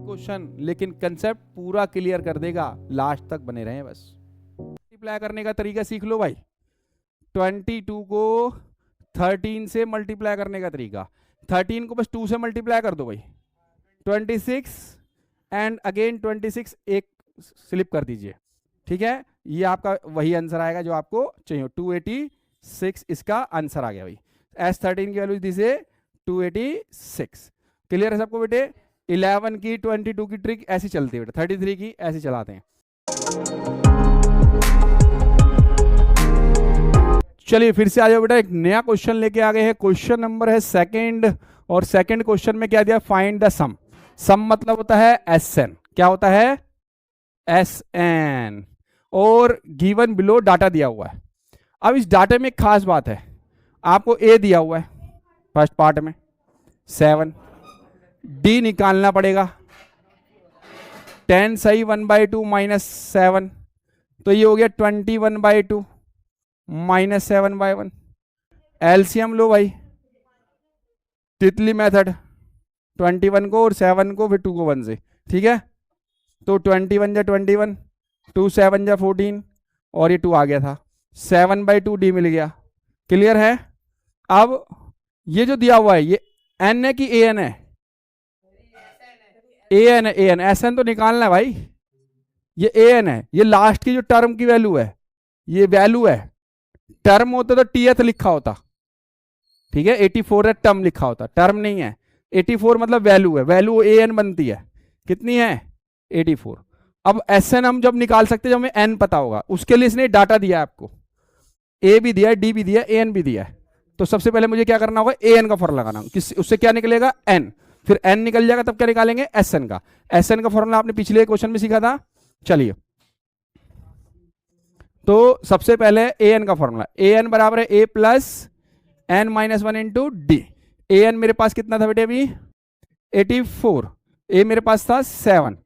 Question, लेकिन concept पूरा clear कर देगा। लास्ट तक बने रहें बस। मल्टीप्लाई करने का तरीका सीख लो भाई। 22 को 13 से मल्टीप्लाई करने का तरीका, 13 को बस 2 से मल्टीप्लाई कर दो भाई। 26 एंड अगेन 26 एक स्लिप कर दीजिए, ठीक है। ये आपका वही आंसर आएगा जो आपको चाहिए, 286 इसका आंसर आ गया भाई। S13 की वैल्यू दी से 286। क्लियर है सबको बेटे? 11 की 22 की ट्रिक ऐसी चलती है बेटा, 33 की ऐसी चलाते हैं। चलिए फिर से आ जाओ बेटा, एक नया क्वेश्चन लेके आ गए हैं। क्वेश्चन नंबर है सेकंड, और सेकंड क्वेश्चन में क्या दिया? फाइंड द सम। सम मतलब होता है SN। क्या होता है? SN। और गिवन बिलो डाटा दिया हुआ है। अब इस डाटे में एक खास बात है, आपको A दिया हुआ है फर्स्ट पार्ट में 7, D निकालना पड़ेगा 10 सही 1/2 माइनस 7, तो ये हो गया 21/2 माइनस 7/1। एलसीएम लो भाई, तितली मेथड, 21 को और 7 को फिर 2 को 1 से, ठीक है। तो 21 जा 21, 2 7 जा 14, और ये 2 आ गया था, 7/2 D मिल गया। क्लियर है? अब ये जो दिया हुआ है ये N है कि AN है? AN है, AN। SN तो निकालना है भाई, ये AN है। ये लास्ट की जो टर्म की वैल्यू है, ये वैल्यू है। टर्म होता तो TH लिखा होता, ठीक है। 84 है, टर्म लिखा होता, टर्म नहीं है। 84 मतलब वैल्यू है, वैल्यू AN बनती है। कितनी है? 84। अब SN हम जब निकाल सकते हैं जब हमें N पता होगा, उसके लिए इसने डाटा दिया है आपको, A भी दिया है, D भी दिया है, AN भी दिया है। तो सबसे पहले मुझे क्या करना होगा? AN का फॉर्मूला लगाना, किस उससे क्या निकलेगा? N। फिर N निकल जाएगा तब क्या निकालेंगे? SN का। SN का फॉर्मूला आपने पिछले क्वेश्चन में सीखा था। चलिए, तो सबसे पहले AN का फॉर्मूला, AN बराबर है A plus N-1 into D। AN मेरे पास कितना था बेटे अभी? 84। A मेरे पास था 7,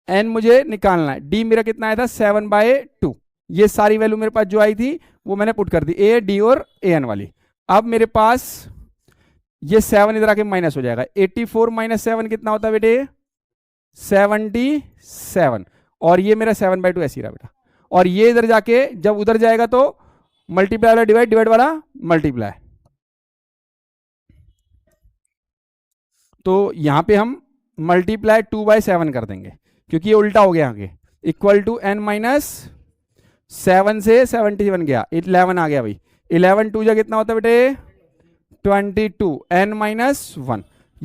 N मुझे निकालना है, D मेरा कितना आया था? 7/2। ये सारी वैल्यू मेरे पास जो आई थी वो मैंने पुट कर दी, A, D और AN वाली। अब मेरे पास ये 7 इधर आके माइनस हो जाएगा, 84 माइनस 7 कितना होता है बेटे? 77। और ये मेरा 7/2 ऐसे ही रहा बेटा। और ये इधर जाके जब उधर जाएगा तो मल्टीप्लाई वाला डिवाइड, डिवाइड वाला मल्टीप्लाई। तो यहां पे हम मल्टीप्लाई 2/7 कर देंगे, क्योंकि ये उल्टा हो गया आगे। इक्वल टू N-7 से 77 गया, 11 आ गया भाई। 11 2 जा कितना होता है बेटे? 22, N-1,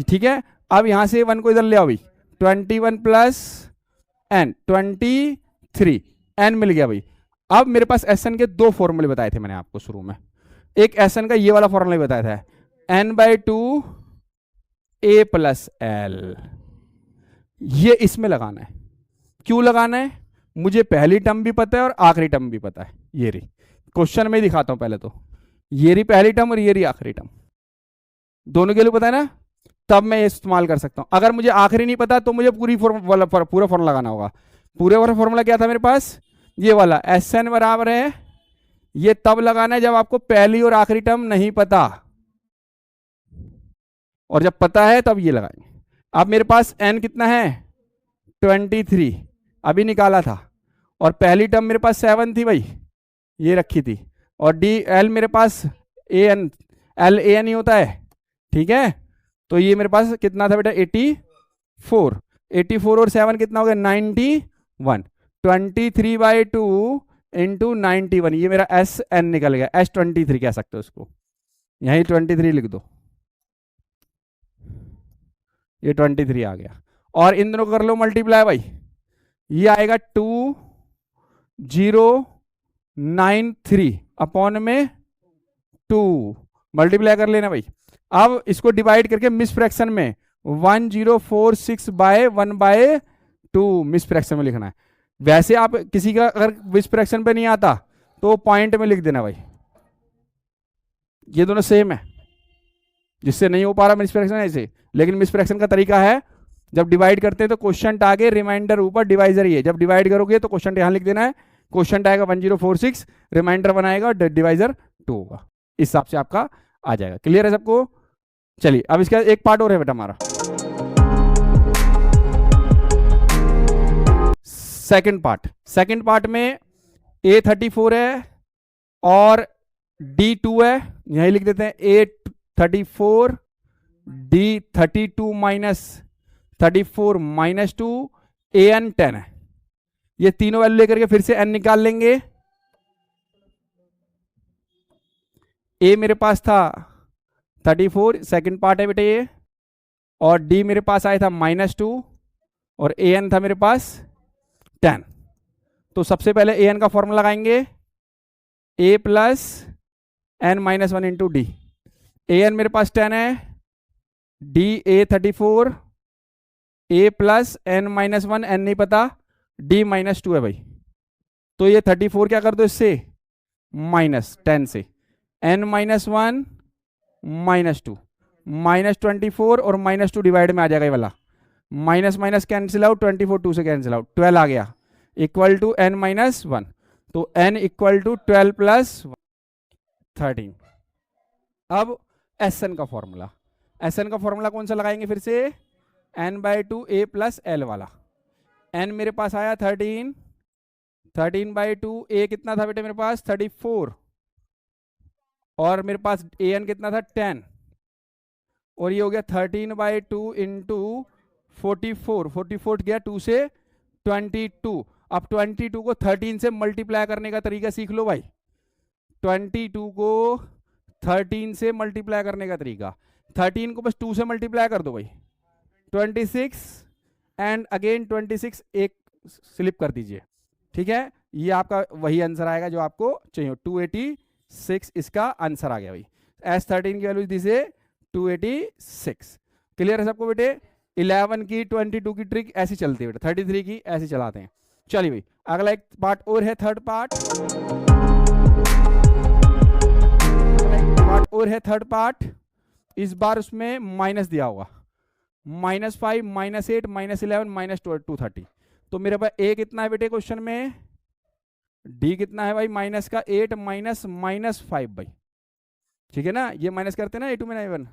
ठीक है। अब यहां से 1 को इधर ले आओ भाई, 21 प्लस N 23, N मिल गया भाई। अब मेरे पास SN के 2 फॉर्मूले बताए थे मैंने आपको शुरू में। एक SN का ये वाला फॉर्मूला बताया था, N/2 A प्लस L। ये इसमें लगाना है। क्यों लगाना है? मुझे पहली टर्म भी पता है और आखिरी टर्म भी पता है। ये रही, क्वेश्चन में दिखाता हूं पहले तो। ये रही पहली टर्म और ये रही आखिरी टर्म, दोनों के लिए पता है ना, तब मैं ये इस्तेमाल कर सकता हूं। अगर मुझे आखिरी नहीं पता तो मुझे पूरा फॉर्मूला लगाना होगा। पूरे वाला फॉर्मूला क्या था मेरे पास? ये वाला, SN बराबर है, ये तब लगाना है जब आपको पहली और आखिरी टर्म नहीं पता, और जब पता है तब ये लगाएंगे। अब मेरे पास N कितना है? 23, अभी निकाला था। और पहली टर्म मेरे पास 7 थी भाई, ये रखी थी। और L मेरे पास AN, L AN ही होता है, ठीक है। तो ये मेरे पास कितना था बेटा? 84। 84 और 7 कितना हो गया? 91। 23/2 इंटू 91, ये मेरा SN निकल गया। S23 कह सकते हो उसको, यही 23 लिख दो, ये 23 आ गया। और इन दोनों को कर लो मल्टीप्लाई भाई, ये आएगा 2093 अपॉन में 2, मल्टीप्लाई कर लेना भाई। अब इसको डिवाइड करके मिस फ्रैक्शन में 1046/1/2 मिस फ्रैक्शन में लिखना है। वैसे आप किसी का अगर मिस फ्रैक्शन पे नहीं आता तो पॉइंट में लिख देना भाई, ये दोनों सेम है। जिससे नहीं हो पा रहा मिस फ्रैक्शन ऐसे, लेकिन मिस फ्रैक्शन का तरीका है, जब डिवाइड करते हैं तो क्वोशिएंट आगे, रिमाइंडर ऊपर, डिवाइजर ये। जब डिवाइड करोगे तो क्वोशिएंट यहां लिख देना है, क्वोशिएंट आएगा 1046, रिमाइंडर 1 आएगा, डिवाइजर 2 होगा। इस हिसाब से आपका आ जाएगा। क्लियर है सबको? चलिए अब इसका एक पार्ट और है बेटा हमारा। सेकंड पार्ट में A34 है और D2 है, यही लिख देते हैं A34 D32 minus 34 minus 2 AN 10 है। ये तीनों वैल्यू लेकर के फिर से n निकाल लेंगे। A मेरे पास था 34, सेकंड पार्ट है बेटे ये, और D मेरे पास आया था -2 और AN था मेरे पास 10। तो सबसे पहले AN का फॉर्मूला लगाएंगे, A plus n minus 1 into D. AN मेरे पास 10 है, D A34, A plus n minus 1, n नहीं पता, D -2 है भाई। तो ये 34 क्या कर दो इससे, -10 से, n माइनस 1 -2 -24 और -2 डिवाइड में आ जाएगा ये वाला, माइनस माइनस कैंसिल आउट, 24 2 से कैंसिल आउट, 12 आ गया, इक्वल टू n माइनस 1। तो n इक्वल टू 12 प्लस 13। अब Sn का फॉर्मूला, Sn का फॉर्मूला कौन सा लगाएंगे फिर से, n/2 a प्लस l वाला। n मेरे पास आया 13, 13/2, a कितना था बेटे मेरे पास 34, और मेरे पास an कितना था 10, और ये हो गया 13/2 इंटू 44 गया 2 से 22। अब 22 को 13 से मल्टीप्लाई करने का तरीका सीख लो भाई। 22 को 13 से मल्टीप्लाई करने का तरीका, 13 को बस 2 से मल्टीप्लाई कर दो भाई, 26 एंड अगेन 26 एक स्लिप कर दीजिए, ठीक है। ये आपका वही आंसर आएगा जो आपको चाहिए, 286 इसका आंसर आ गया भाई। S13 की वैल्यू दी से 286। क्लियर है सबको बेटे। 11 की 22 की ट्रिक ऐसी चलती है बेटा, 33 की ऐसी चलाते हैं। चलिए भाई अगला एक पार्ट और है, थर्ड पार्ट इस बार उसमें माइनस दिया होगा, -5 -8 -11 -230। तो मेरे पास a कितना है बेटे क्वेश्चन में, d कितना है भाई माइनस का 8 -5 भाई, ठीक है ना, ये माइनस करते हैं ना a2 में 9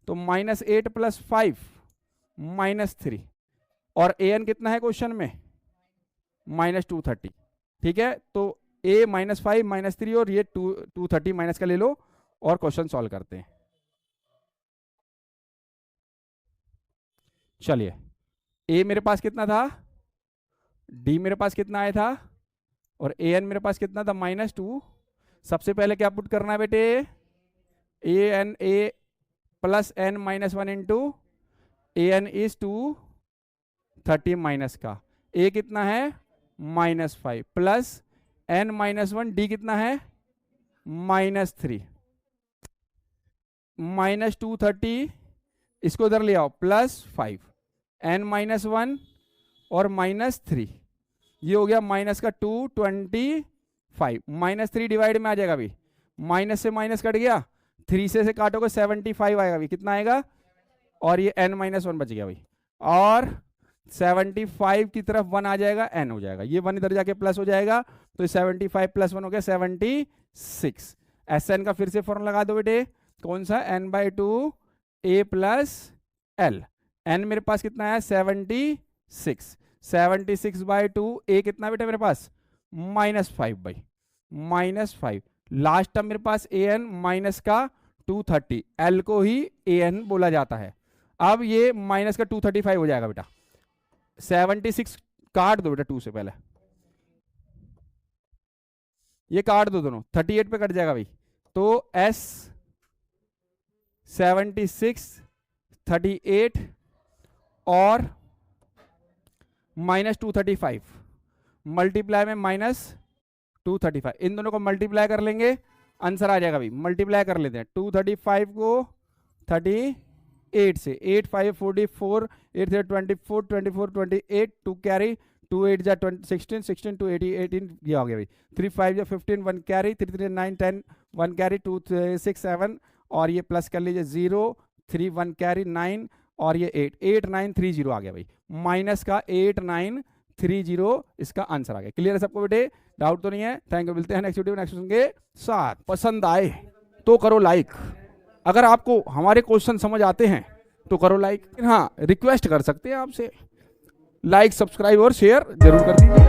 तो -8 + 5 -3, और an कितना है क्वेश्चन में -230, ठीक है। तो a -5 -3 और ये 230 माइनस का ले लो और क्वेश्चन सॉल्व करते हैं। चलिए a मेरे पास कितना था, d मेरे पास कितना आया था, और an मेरे पास कितना था -2। सबसे पहले क्या पुट करना है बेटे, a plus n minus 1 into an is 230 minus का, a कितना है -5 प्लस n माइनस 1, d कितना है -3, -230 इसको इधर ले आओ +5 n माइनस 1 और -3, ये हो गया माइनस का 225, -3 डिवाइड में आ जाएगा अभी, माइनस से माइनस कट गया, 3 से काटोगे 75 आएगा अभी, कितना आएगा, और ये n माइनस 1 बच गया भाई, और 75 की तरफ 1 आ जाएगा, n हो जाएगा, ये 1 इधर जाके प्लस हो जाएगा, तो 75 + 1 हो गया 76। Sn का फिर से फॉर्मूला लगा दो बेटे, कौन सा, n/2 a plus l। n मेरे पास कितना है 76, 76/2, a कितना बेटा मेरे पास -5 भाई, -5, लास्ट टर्म मेरे पास an माइनस का 230, l को ही an बोला जाता है। अब ये माइनस का 235 हो जाएगा बेटा, 76 काट दो बेटा 2 से पहले, ये काट दो दोनों, 38 पे कट जाएगा भाई, तो s 76 38 और -235 मल्टीप्लाई में -235, इन दोनों को मल्टीप्लाई कर लेंगे, आंसर आ जाएगा भाई, मल्टीप्लाई कर लेते हैं 235 को 38 से, 8 5 44, 8 3 24, 24 28, 2 कैरी, 2 8 जा 16, 16 2 18, 18 ये हो गया भाई, 3 5 जा 15, 1 कैरी, 3 3 9 10, 1 कैरी, 2 6 7, और ये प्लस कर लीजिए 0 3 1 कैरी 9, और ये 8 8 9 3 0 आ गया भाई, माइनस का 8 9 3 0 इसका आंसर आ गया। क्लियर है सबको बेटे, डाउट तो नहीं है। थैंक यू, मिलते हैं नेक्स्ट वीडियो नेक्स्ट क्वेश्चन के साथ। पसंद आए तो करो लाइक, अगर आपको हमारे क्वेश्चन समझ आते हैं तो करो लाइक, हाँ रिक्वेस्ट कर सकते हैं आपसे, लाइक सब्सक्राइब और शेयर जरूर कर दीजिए।